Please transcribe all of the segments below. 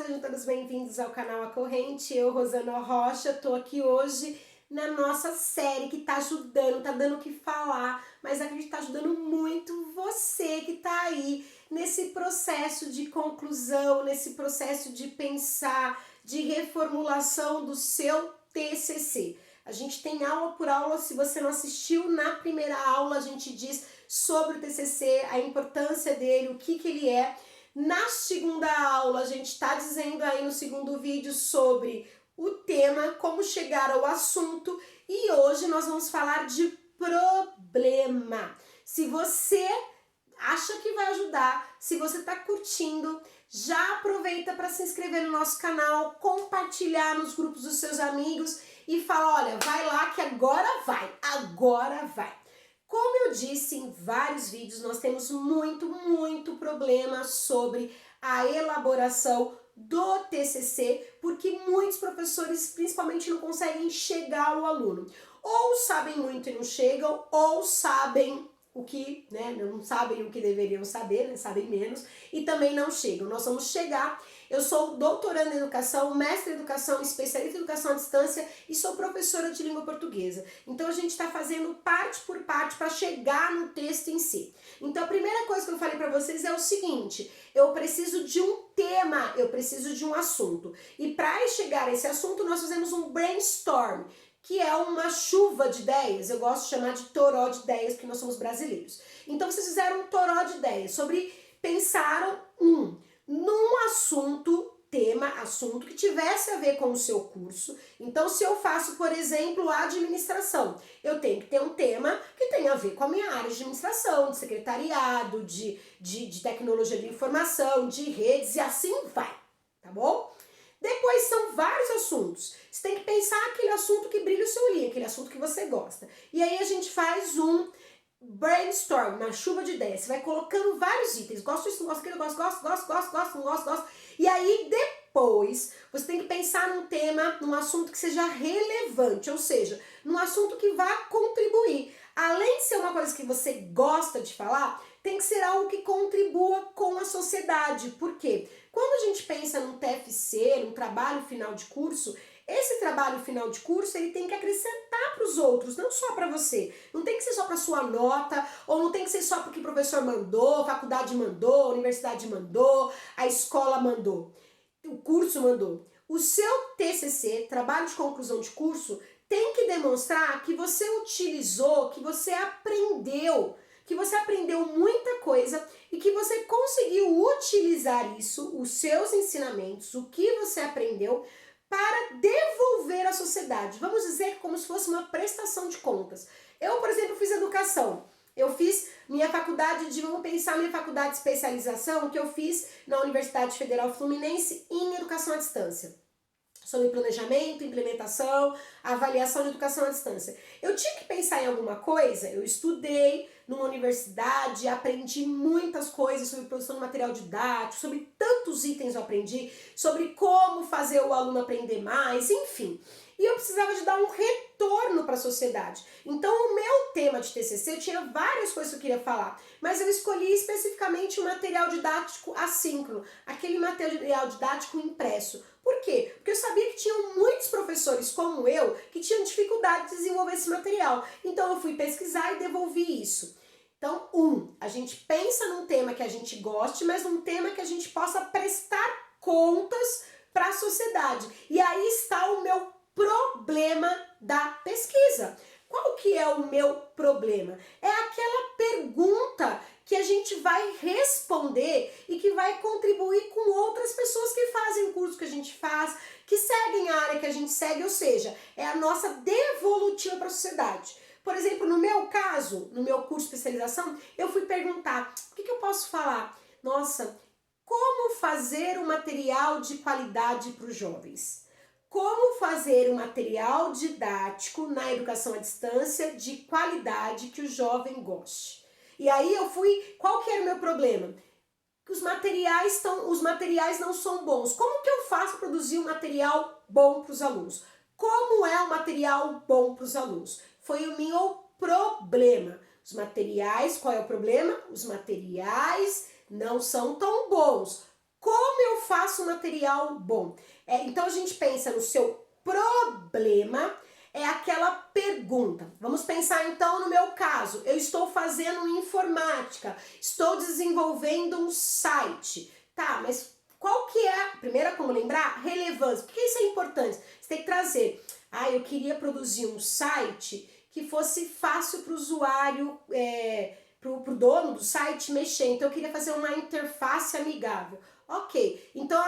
sejam todos bem-vindos ao canal A Corrente. Eu, Rosana Rocha, tô aqui hoje na nossa série que tá ajudando, tá dando o que falar, mas a gente tá ajudando muito você que tá aí nesse processo de conclusão, nesse processo de pensar, de reformulação do seu TCC. A gente tem aula por aula, se você não assistiu, na primeira aula a gente diz sobre o TCC, a importância dele, o que ele é. Na segunda aula a gente está dizendo aí no segundo vídeo sobre o tema, como chegar ao assunto, e hoje nós vamos falar de problema. Se você acha que vai ajudar, se você está curtindo, já aproveita para se inscrever no nosso canal, compartilhar nos grupos dos seus amigos e fala, olha, vai lá que agora vai. Como eu disse em vários vídeos, nós temos muito problema sobre a elaboração do TCC, porque muitos professores principalmente não conseguem chegar ao aluno. Ou sabem muito e não chegam, ou sabem o que, né, não sabem o que deveriam saber, né, sabem menos, e também não chegam. Nós vamos chegar. Eu sou doutoranda em educação, mestre em educação, especialista em educação à distância e sou professora de língua portuguesa. Então a gente está fazendo parte por parte para chegar no texto em si. Então a primeira coisa que eu falei para vocês é o seguinte: eu preciso de um tema, eu preciso de um assunto. E para chegar a esse assunto nós fazemos um brainstorm, que é uma chuva de ideias. Eu gosto de chamar de toró de ideias, porque nós somos brasileiros. Então vocês fizeram um toró de ideias sobre, pensaram num assunto, assunto que tivesse a ver com o seu curso. Então se eu faço, por exemplo, administração, eu tenho que ter um tema que tenha a ver com a minha área de administração, de secretariado, de tecnologia de informação, de redes e assim vai, tá bom? Depois são vários assuntos. Você tem que pensar aquele assunto que brilha o seu olho, aquele assunto que você gosta. E aí a gente faz um brainstorm, uma chuva de ideias. Você vai colocando vários itens. Gosto disso, não gosto daquilo, gosto, não gosto. E aí depois você tem que pensar num tema, num assunto que seja relevante, ou seja, num assunto que vá contribuir. Além de ser uma coisa que você gosta de falar, tem que ser algo que contribua com a sociedade. Por quê? Quando a gente pensa num TFC, num trabalho final de curso, esse trabalho final de curso ele tem que acrescentar para os outros, não só para você. Não tem que ser só para sua nota, ou não tem que ser só porque o professor mandou, a faculdade mandou, a universidade mandou, a escola mandou, o curso mandou. O seu TCC, trabalho de conclusão de curso, tem que demonstrar que você utilizou, que você aprendeu muita coisa e que você conseguiu utilizar isso, os seus ensinamentos, o que você aprendeu, para devolver à sociedade. Vamos dizer como se fosse uma prestação de contas. Eu, por exemplo, fiz educação. Eu fiz minha faculdade vamos pensar minha faculdade de especialização que eu fiz na Universidade Federal Fluminense em educação à distância. Sobre planejamento, implementação, avaliação de educação à distância. Eu tinha que pensar em alguma coisa, eu estudei numa universidade, aprendi muitas coisas sobre produção de material didático, sobre tantos itens eu aprendi, sobre como fazer o aluno aprender mais, enfim. E eu precisava de dar um retorno para a sociedade. Então o meu tema de TCC, eu tinha várias coisas que eu queria falar, mas eu escolhi especificamente o material didático assíncrono, aquele material didático impresso. Por quê? Porque eu sabia que tinham muitos professores como eu que tinham dificuldade de desenvolver esse material. Então eu fui pesquisar e devolvi isso. Então, a gente pensa num tema que a gente goste, mas num tema que a gente possa prestar contas para a sociedade. E aí está o meu problema da pesquisa. Qual que é o meu problema? É aquela pergunta que a gente vai responder e que vai contribuir com outras pessoas que fazem o curso que a gente faz, que seguem a área que a gente segue, ou seja, é a nossa devolutiva para a sociedade. Por exemplo, no meu caso, no meu curso de especialização, eu fui perguntar, o que eu posso falar? Nossa, como fazer um material de qualidade para os jovens? Como fazer um material didático na educação à distância de qualidade que o jovem goste? E aí eu fui, qual que era o meu problema? Que os materiais não são bons. Como que eu faço para produzir um material bom para os alunos? Como é o material bom para os alunos? Foi o meu problema. Os materiais, qual é o problema? Os materiais não são tão bons. Como eu faço faço um material bom. Então a gente pensa no seu problema, é aquela pergunta. Vamos pensar então no meu caso. Eu estou fazendo informática, estou desenvolvendo um site. Tá, mas qual que é, primeiro como lembrar, relevância. Por que isso é importante? Você tem que trazer. Eu queria produzir um site que fosse fácil para o usuário, para o dono do site mexer. Então eu queria fazer uma interface amigável. Ok, então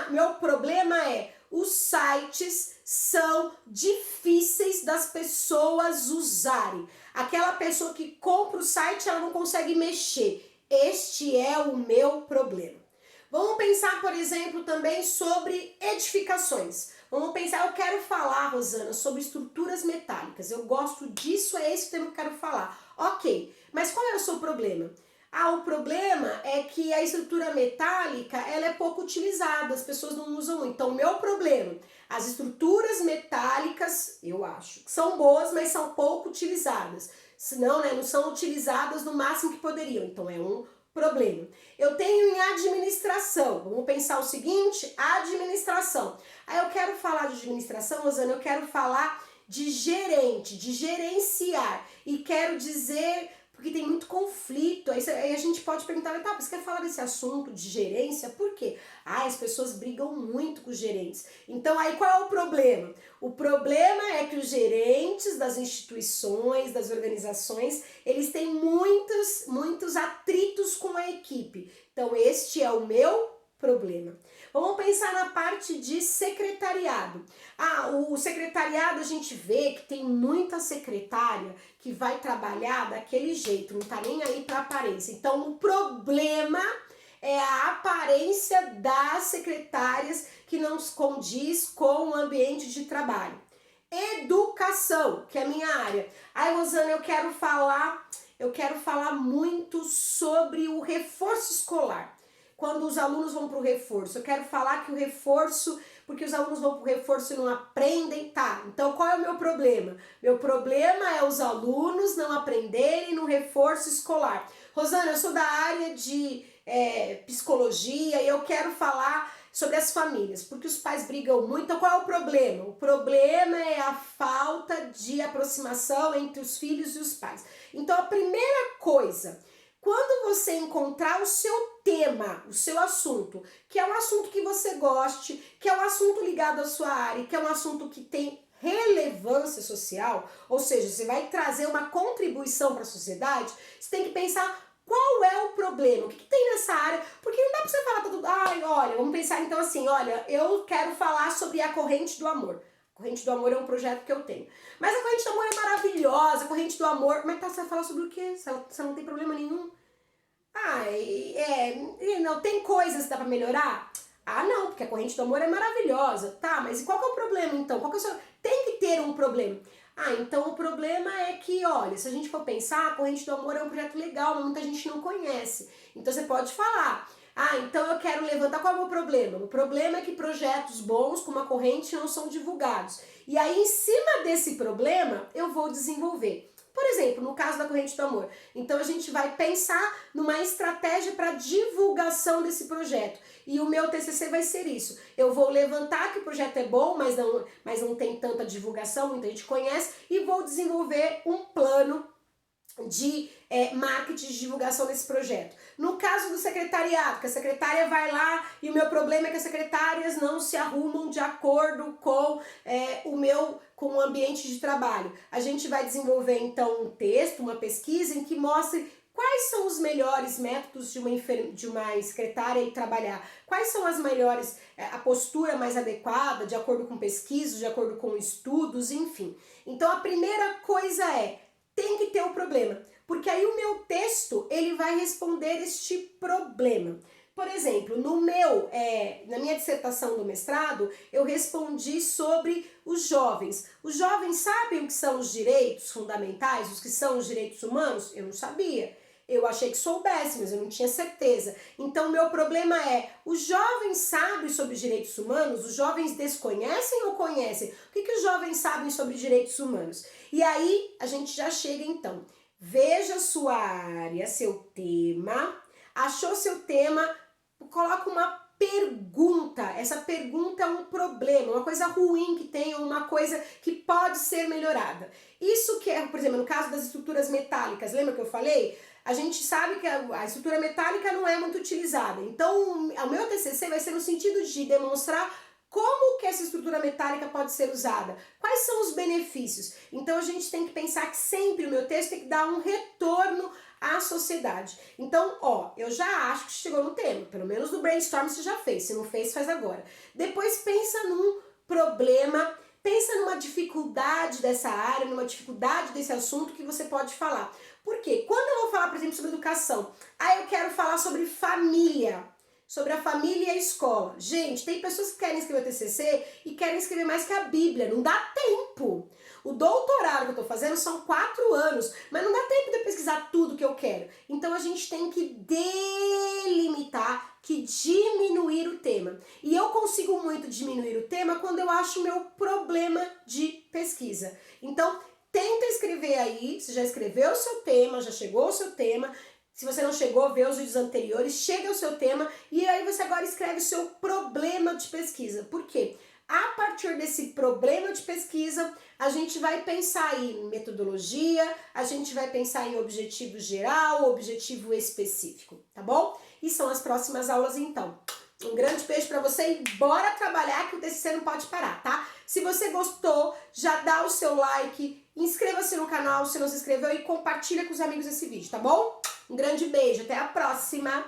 meu problema é os sites são difíceis das pessoas usarem. Aquela pessoa que compra o site, ela não consegue mexer. Este é o meu problema. Vamos pensar, por exemplo, também sobre edificações. Vamos pensar, eu quero falar, Rosana, sobre estruturas metálicas. Eu gosto disso, é esse o tema que eu quero falar. Ok, mas qual é o seu problema? O problema é que a estrutura metálica, ela é pouco utilizada, as pessoas não usam muito. Então, o meu problema, as estruturas metálicas, eu acho, que são boas, mas são pouco utilizadas. Senão, não são utilizadas no máximo que poderiam. Então, é um problema. Eu tenho em administração, vamos pensar o seguinte, administração. Eu quero falar de administração, Rosana, eu quero falar de gerente, de gerenciar. E quero dizer, porque tem muito conflito, aí a gente pode perguntar, tá, você quer falar desse assunto de gerência? Por quê? As pessoas brigam muito com os gerentes. Então, aí qual é o problema? O problema é que os gerentes das instituições, das organizações, eles têm muitos atritos com a equipe. Então, este é o meu problema. Vamos pensar na parte de secretariado. O secretariado, a gente vê que tem muita secretária que vai trabalhar daquele jeito, não tá nem aí para aparência. Então, o problema é a aparência das secretárias que não se condiz com o ambiente de trabalho. Educação, que é a minha área. Rosana, eu quero falar muito sobre o reforço escolar. Quando os alunos vão para o reforço, eu quero falar que o reforço, porque os alunos vão para o reforço e não aprendem, tá? Então qual é o meu problema? Meu problema é os alunos não aprenderem no reforço escolar. Rosana, eu sou da área de psicologia e eu quero falar sobre as famílias, porque os pais brigam muito. Então qual é o problema? O problema é a falta de aproximação entre os filhos e os pais. Então a primeira coisa, quando você encontrar o seu tema, o seu assunto, que é um assunto que você goste, que é um assunto ligado à sua área, que é um assunto que tem relevância social, ou seja, você vai trazer uma contribuição para a sociedade, você tem que pensar qual é o problema, o que tem nessa área, porque não dá para você falar tudo, olha, vamos pensar então assim, olha, eu quero falar sobre a corrente do amor. A Corrente do Amor é um projeto que eu tenho. Mas a Corrente do Amor é maravilhosa, a Corrente do Amor... Mas tá, você vai falar sobre o quê? Você não tem problema nenhum? Não, tem coisas que dá pra melhorar? Não, porque a Corrente do Amor é maravilhosa. Tá, mas qual que é o problema então? Qual que é o seu... Tem que ter um problema. Então o problema é que, olha, se a gente for pensar, a Corrente do Amor é um projeto legal, mas muita gente não conhece. Então você pode falar... então eu quero levantar, qual é o meu problema? O problema é que projetos bons como a corrente não são divulgados. E aí, em cima desse problema, eu vou desenvolver. Por exemplo, no caso da Corrente do Amor. Então, a gente vai pensar numa estratégia para divulgação desse projeto. E o meu TCC vai ser isso. Eu vou levantar que o projeto é bom, mas não tem tanta divulgação, muita gente conhece, e vou desenvolver um plano de marketing de divulgação desse projeto. No caso do secretariado, que a secretária vai lá e o meu problema é que as secretárias não se arrumam de acordo com com o ambiente de trabalho. A gente vai desenvolver então um texto, uma pesquisa em que mostre quais são os melhores métodos de uma secretária ir trabalhar, quais são as melhores, a postura mais adequada, de acordo com pesquisas, de acordo com estudos, enfim. Então a primeira coisa tem que ter o problema, porque aí o meu texto, ele vai responder este problema. Por exemplo, na minha dissertação do mestrado, eu respondi sobre os jovens. Os jovens sabem o que são os direitos fundamentais, os que são os direitos humanos? Eu não sabia. Eu achei que soubesse, mas eu não tinha certeza. Então, o meu problema os jovens sabem sobre direitos humanos? Os jovens desconhecem ou conhecem? O que os jovens sabem sobre direitos humanos? E aí, a gente já chega então. Veja sua área, seu tema. Achou seu tema? Coloca uma pergunta essa pergunta é um problema, uma coisa ruim que tem, ou uma coisa que pode ser melhorada. Isso que é, por exemplo, no caso das estruturas metálicas, lembra que eu falei? A gente sabe que a estrutura metálica não é muito utilizada. Então, o meu TCC vai ser no sentido de demonstrar como que essa estrutura metálica pode ser usada? Quais são os benefícios? Então a gente tem que pensar que sempre o meu texto tem que dar um retorno à sociedade. Então, ó, eu já acho que chegou no tema, pelo menos no brainstorm você já fez, se não fez, faz agora. Depois pensa num problema, pensa numa dificuldade dessa área, numa dificuldade desse assunto que você pode falar. Por quê? Quando eu vou falar, por exemplo, sobre educação, aí eu quero falar sobre família, sobre a família e a escola. Gente, tem pessoas que querem escrever TCC e querem escrever mais que a Bíblia. Não dá tempo. O doutorado que eu tô fazendo são 4 anos, mas não dá tempo de pesquisar tudo que eu quero. Então a gente tem que delimitar, que diminuir o tema. E eu consigo muito diminuir o tema quando eu acho o meu problema de pesquisa. Então, tenta escrever aí, você já escreveu o seu tema, já chegou o seu tema. Se você não chegou, vê os vídeos anteriores, chega ao seu tema e aí você agora escreve o seu problema de pesquisa. Por quê? A partir desse problema de pesquisa, a gente vai pensar em metodologia, a gente vai pensar em objetivo geral, objetivo específico, tá bom? E são as próximas aulas então. Um grande beijo pra você e bora trabalhar que o TCC não pode parar, tá? Se você gostou, já dá o seu like, inscreva-se no canal se não se inscreveu e compartilha com os amigos esse vídeo, tá bom? Um grande beijo, até a próxima!